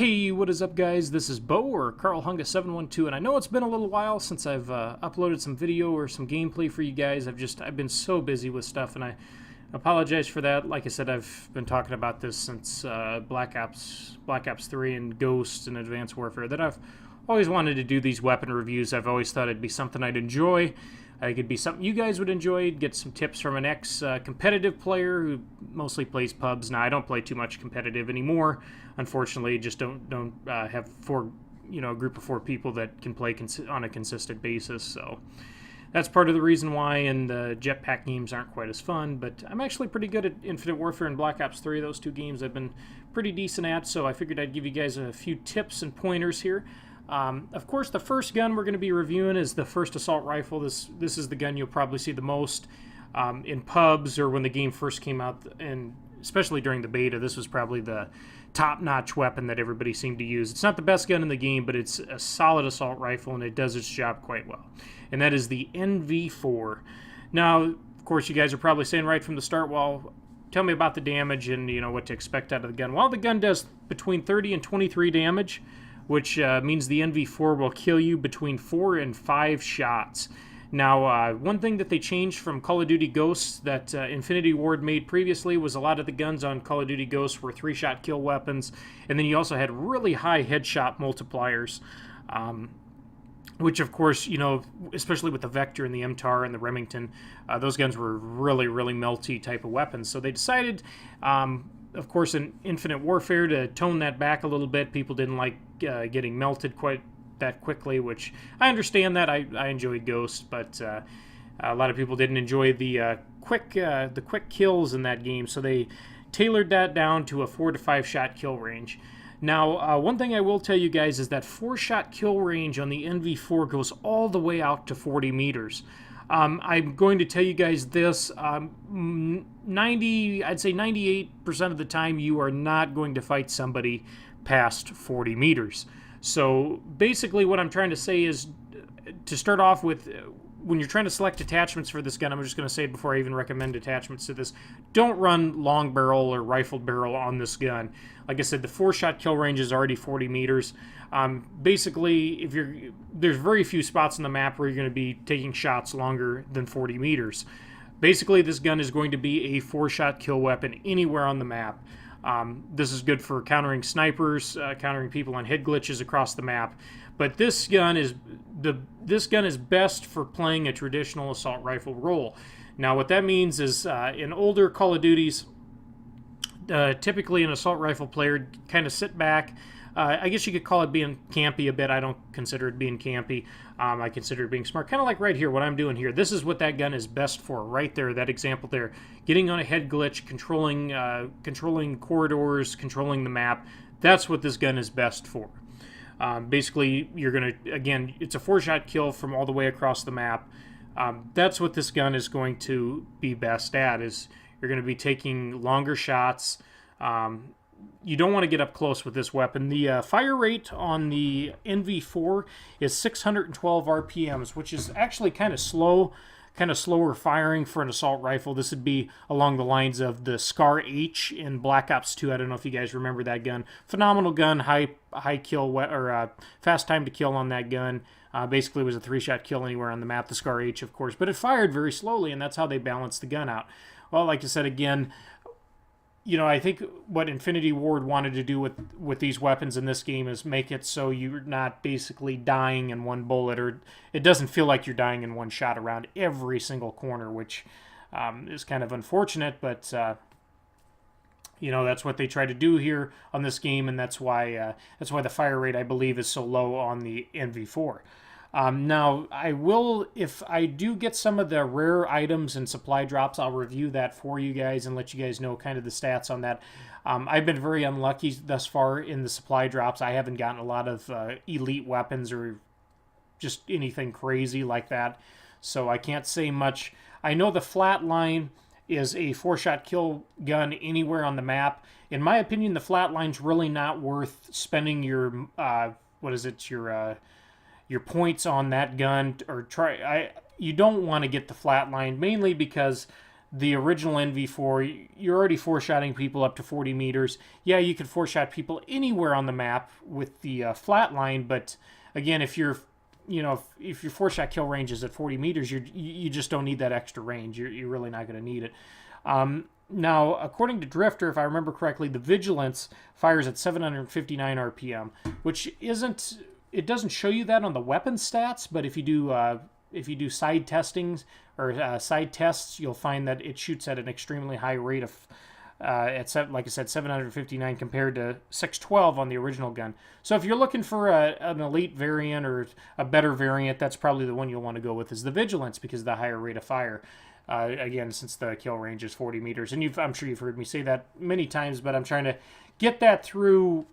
Hey, what is up, guys? This is Bo, or Carl Hunga712, and I know it's been a little while since I've uploaded some video or some gameplay for you guys. I've been so busy with stuff, and I apologize for that. Like I said, I've been talking about this since Black Ops 3 and Ghost and Advanced Warfare, that I've always wanted to do these weapon reviews. I've always thought it'd be something I'd enjoy. It could be something you guys would enjoy. Get some tips from an ex-competitive player who mostly plays pubs. Now, I don't play too much competitive anymore. Unfortunately, just don't have a group of 4 people that can play on a consistent basis. So that's part of the reason why. And the jetpack games aren't quite as fun. But I'm actually pretty good at Infinite Warfare and Black Ops 3. Those 2 games I've been pretty decent at. So I figured I'd give you guys a few tips and pointers here. Of course, the first gun we're going to be reviewing is the first assault rifle. This is the gun you'll probably see the most in pubs or when the game first came out, and especially during the beta. This was probably the top-notch weapon that everybody seemed to use. It's not the best gun in the game, but it's a solid assault rifle, and it does its job quite well. And that is the NV4. Now, of course, you guys are probably saying right from the start, well, tell me about the damage and what to expect out of the gun. Well, the gun does between 30 and 23 damage, which means the NV4 will kill you between 4 and 5 shots. Now, one thing that they changed from Call of Duty Ghosts that Infinity Ward made previously was a lot of the guns on Call of Duty Ghosts were 3-shot kill weapons, and then you also had really high headshot multipliers, which, of course, especially with the Vector and the MTAR and the Remington, those guns were really, really melty type of weapons. So they decided, of course, in Infinite Warfare, to tone that back a little bit. People didn't like getting melted quite that quickly, which I understand that. I enjoyed Ghost, but a lot of people didn't enjoy the quick kills in that game, so they tailored that down to a 4 to 5 shot kill range. Now, one thing I will tell you guys is that 4-shot kill range on the NV4 goes all the way out to 40 meters. I'm going to tell you guys this, I'd say 98% of the time you are not going to fight somebody past 40 meters. So basically what I'm trying to say is, to start off with, when you're trying to select attachments for this gun, I'm just going to say it before I even recommend attachments to this, don't run long barrel or rifled barrel on this gun. Like I said, the 4-shot kill range is already 40 meters. Basically, there's very few spots on the map where you're going to be taking shots longer than 40 meters. Basically, this gun is going to be a 4-shot kill weapon anywhere on the map. This is good for countering snipers, countering people on head glitches across the map. But this gun is best for playing a traditional assault rifle role. Now, what that means is, in older Call of Duties, typically an assault rifle player kind of sit back. I guess you could call it being campy a bit. I don't consider it being campy. I consider it being smart. Kind of like right here, what I'm doing here. This is what that gun is best for, right there, that example there. Getting on a head glitch, controlling corridors, controlling the map. That's what this gun is best for. Basically, you're going to, again, it's a 4-shot kill from all the way across the map. That's what this gun is going to be best at, is you're going to be taking longer shots. You don't want to get up close with this weapon. The fire rate on the NV4 is 612 RPMs, which is actually kind of slower firing for an assault rifle. This would be along the lines of the Scar H in Black Ops 2. I don't know if you guys remember that gun. Phenomenal gun, high kill or fast time to kill on that gun. Basically, it was a 3-shot kill anywhere on the map. The Scar H, of course, but it fired very slowly, and that's how they balanced the gun out. Well, like I said again, I think what Infinity Ward wanted to do with these weapons in this game is make it so you're not basically dying in one bullet, or it doesn't feel like you're dying in one shot around every single corner, which is kind of unfortunate, but that's what they try to do here on this game, and that's why the fire rate, I believe, is so low on the NV4. Now, if I do get some of the rare items and supply drops, I'll review that for you guys and let you guys know kind of the stats on that. I've been very unlucky thus far in the supply drops. I haven't gotten a lot of elite weapons or just anything crazy like that, so I can't say much. I know the Flatline is a 4-shot kill gun anywhere on the map. In my opinion, the Flatline's really not worth spending your, your points on that gun, or you don't want to get the Flatline, mainly because the original NV4, you're already four-shotting people up to 40 meters. Yeah, you could four-shot people anywhere on the map with the flat line, but again, if your four-shot kill range is at 40 meters, you just don't need that extra range. You're really not going to need it. Now, according to Drifter, if I remember correctly, the Vigilance fires at 759 RPM, which it doesn't show you that on the weapon stats, but if you do side testings or side tests, you'll find that it shoots at an extremely high rate of, like I said, 759 compared to 612 on the original gun. So if you're looking for an elite variant or a better variant, that's probably the one you'll want to go with, is the Vigilance, because of the higher rate of fire. Again, since the kill range is 40 meters. And I'm sure you've heard me say that many times, but I'm trying to get that through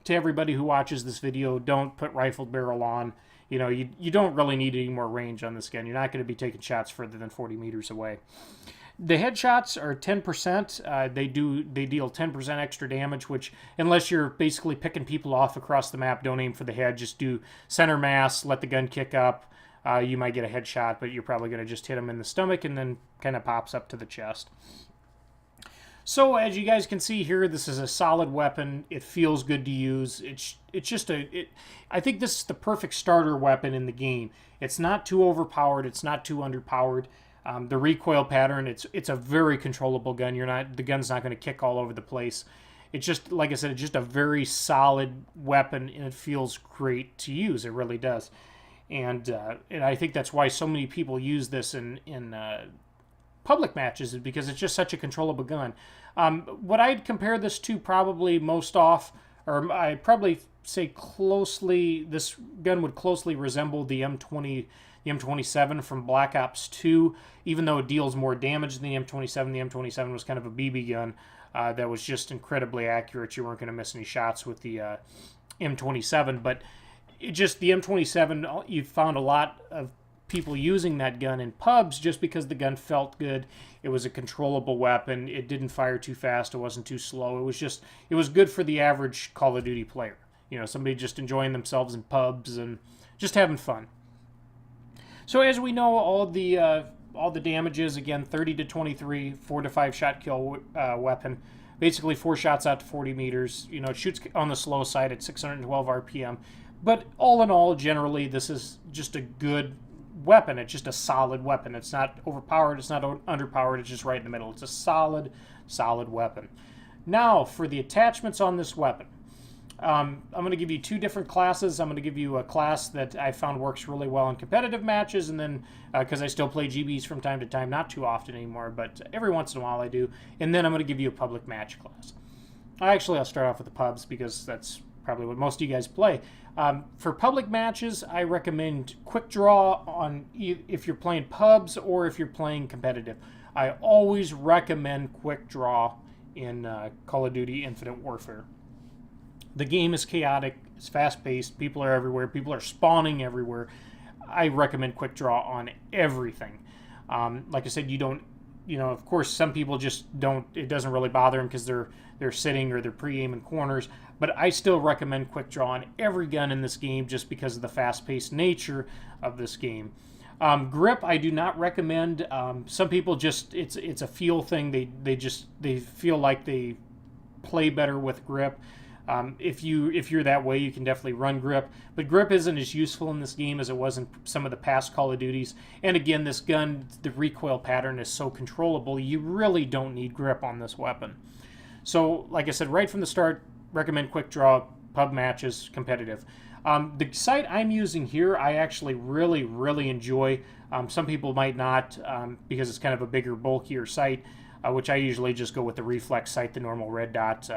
to everybody who watches this video. Don't put rifled barrel on. You don't really need any more range on this gun. You're not going to be taking shots further than 40 meters away. The headshots are 10%. They deal 10% extra damage, which, unless you're basically picking people off across the map, don't aim for the head. Just do center mass, let the gun kick up. You might get a headshot, but you're probably going to just hit them in the stomach and then kind of pops up to the chest. So as you guys can see here, this is a solid weapon. It feels good to use. I think this is the perfect starter weapon in the game. It's not too overpowered. It's not too underpowered. The recoil pattern, it's a very controllable gun. The gun's not going to kick all over the place. It's just, like I said, it's just a very solid weapon, and it feels great to use. It really does. And I think that's why so many people use this in public matches, is because it's just such a controllable gun. What I'd compare this to probably most off, or I'd probably say closely, this gun would closely resemble the M27 from Black Ops 2, even though it deals more damage than the M27. The M27 was kind of a BB gun that was just incredibly accurate. You weren't going to miss any shots with the M27, but the M27, you found a lot of people using that gun in pubs just because the gun felt good. It was a controllable weapon. It didn't fire too fast. It wasn't too slow. It was good for the average Call of Duty player. Somebody just enjoying themselves in pubs and just having fun. So as we know, all the damages, again, 30 to 23, 4 to 5 shot kill weapon. Basically 4 shots out to 40 meters. It shoots on the slow side at 612 RPM. But all in all, generally, this is just a good weapon. It's just a solid weapon. It's not overpowered. It's not underpowered. It's just right in the middle. It's a solid weapon. Now, for the attachments on this weapon. I'm going to give you 2 different classes. I'm going to give you a class that I found works really well in competitive matches, and then, because I still play GBs from time to time, not too often anymore, but every once in a while I do. And then I'm going to give you a public match class. I'll start off with the pubs, because that's probably what most of you guys play. For public matches, I recommend Quick Draw if you're playing pubs or if you're playing competitive. I always recommend Quick Draw in Call of Duty Infinite Warfare. The game is chaotic, it's fast-paced, people are everywhere, people are spawning everywhere. I recommend Quick Draw on everything. Like I said, of course, some people just don't, it doesn't really bother them because they're sitting or they're pre-aiming corners, but I still recommend Quick Draw on every gun in this game just because of the fast-paced nature of this game. Grip, I do not recommend. Some people just, it's a feel thing. They feel like they play better with grip. If you're that way, you can definitely run grip, but grip isn't as useful in this game as it was in some of the past Call of Duties. And again, this gun, the recoil pattern is so controllable, you really don't need grip on this weapon. So, like I said, right from the start, recommend Quick Draw, pub matches, competitive. The sight I'm using here, I actually really enjoy. Some people might not, because it's kind of a bigger, bulkier sight. Which I usually just go with the reflex sight, the normal red dot.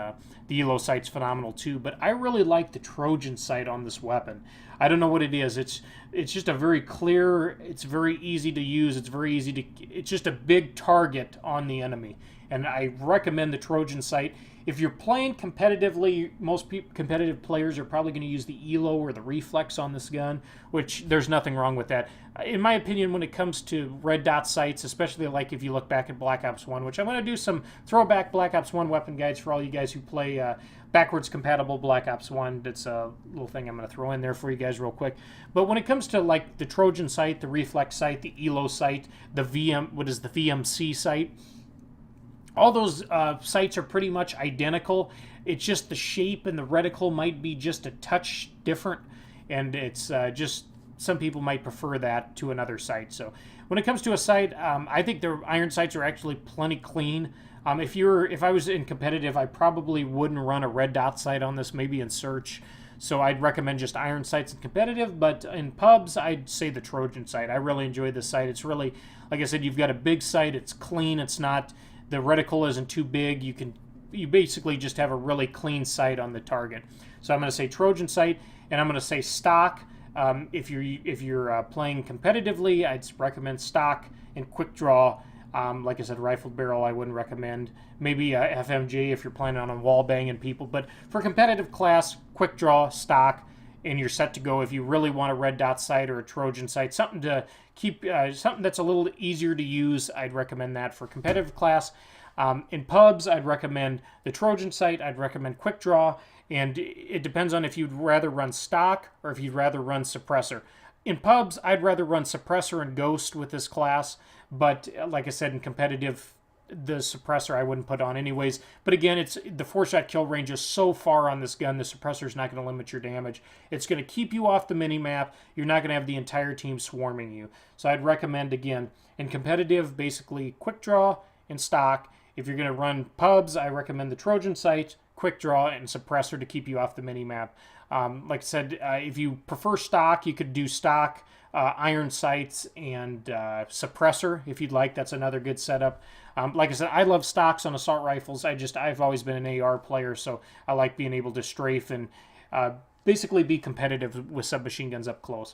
The Elo sight's phenomenal too, but I really like the Trojan sight on this weapon. I don't know what it is. It's just a very clear, it's very easy to use, it's just a big target on the enemy. And I recommend the Trojan sight. If you're playing competitively, most competitive players are probably going to use the ELO or the reflex on this gun, which there's nothing wrong with that. In my opinion, when it comes to red dot sights, especially like if you look back at Black Ops 1, which I'm going to do some throwback Black Ops 1 weapon guides for all you guys who play backwards compatible Black Ops 1. That's a little thing I'm going to throw in there for you guys real quick. But when it comes to like the Trojan sight, the reflex sight, the ELO sight, the VMC sight, all those sights are pretty much identical. It's just the shape and the reticle might be just a touch different, and it's just some people might prefer that to another sight. So when it comes to a sight, I think the iron sights are actually plenty clean. If I was in competitive, I probably wouldn't run a red dot sight on this, maybe in search. So I'd recommend just iron sights in competitive, but in pubs, I'd say the Trojan sight. I really enjoy this sight. It's really, like I said, you've got a big sight. It's clean. It's not, the reticle isn't too big. You basically just have a really clean sight on the target. So I'm going to say Trojan sight, and I'm going to say stock. If you're playing competitively, I'd recommend stock and quick draw. Like I said, rifled barrel I wouldn't recommend. Maybe FMJ if you're planning on wall banging people. But for competitive class, quick draw, stock, and you're set to go. If you really want a red dot sight or a Trojan sight, something to keep, something that's a little easier to use, I'd recommend that for competitive class. In pubs, I'd recommend the Trojan sight. I'd recommend quick draw, and it depends on if you'd rather run stock or if you'd rather run suppressor. In pubs, I'd rather run suppressor and ghost with this class, but like I said, in competitive, the suppressor I wouldn't put on anyways. But again, it's the 4-shot kill range is so far on this gun, the suppressor is not going to limit your damage. It's going to keep you off the mini-map. You're not going to have the entire team swarming you. So I'd recommend, again, in competitive, basically quick draw and stock. If you're going to run pubs, I recommend the Trojan sight, quick draw, and suppressor to keep you off the mini-map. Like I said, if you prefer stock, you could do stock, iron sights, and suppressor if you'd like. That's another good setup. Like I said, I love stocks on assault rifles. I've always been an AR player, so I like being able to strafe and basically be competitive with submachine guns up close.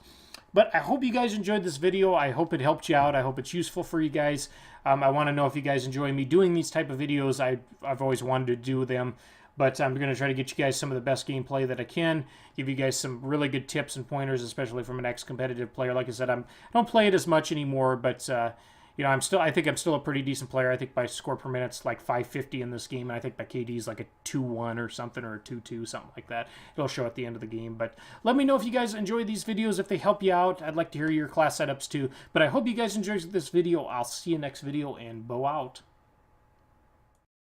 But I hope you guys enjoyed this video. I hope it helped you out. I hope it's useful for you guys. I want to know if you guys enjoy me doing these type of videos. I've always wanted to do them. But I'm going to try to get you guys some of the best gameplay that I can, give you guys some really good tips and pointers, especially from an ex-competitive player. Like I said, I don't play it as much anymore, but you know, I think I'm still a pretty decent player. I think my score per minute's like 550 in this game, and I think my KD is like a 2-1 or something, or a 2-2, something like that. It'll show at the end of the game. But let me know if you guys enjoy these videos, if they help you out. I'd like to hear your class setups too. But I hope you guys enjoyed this video. I'll see you next video, and bow out.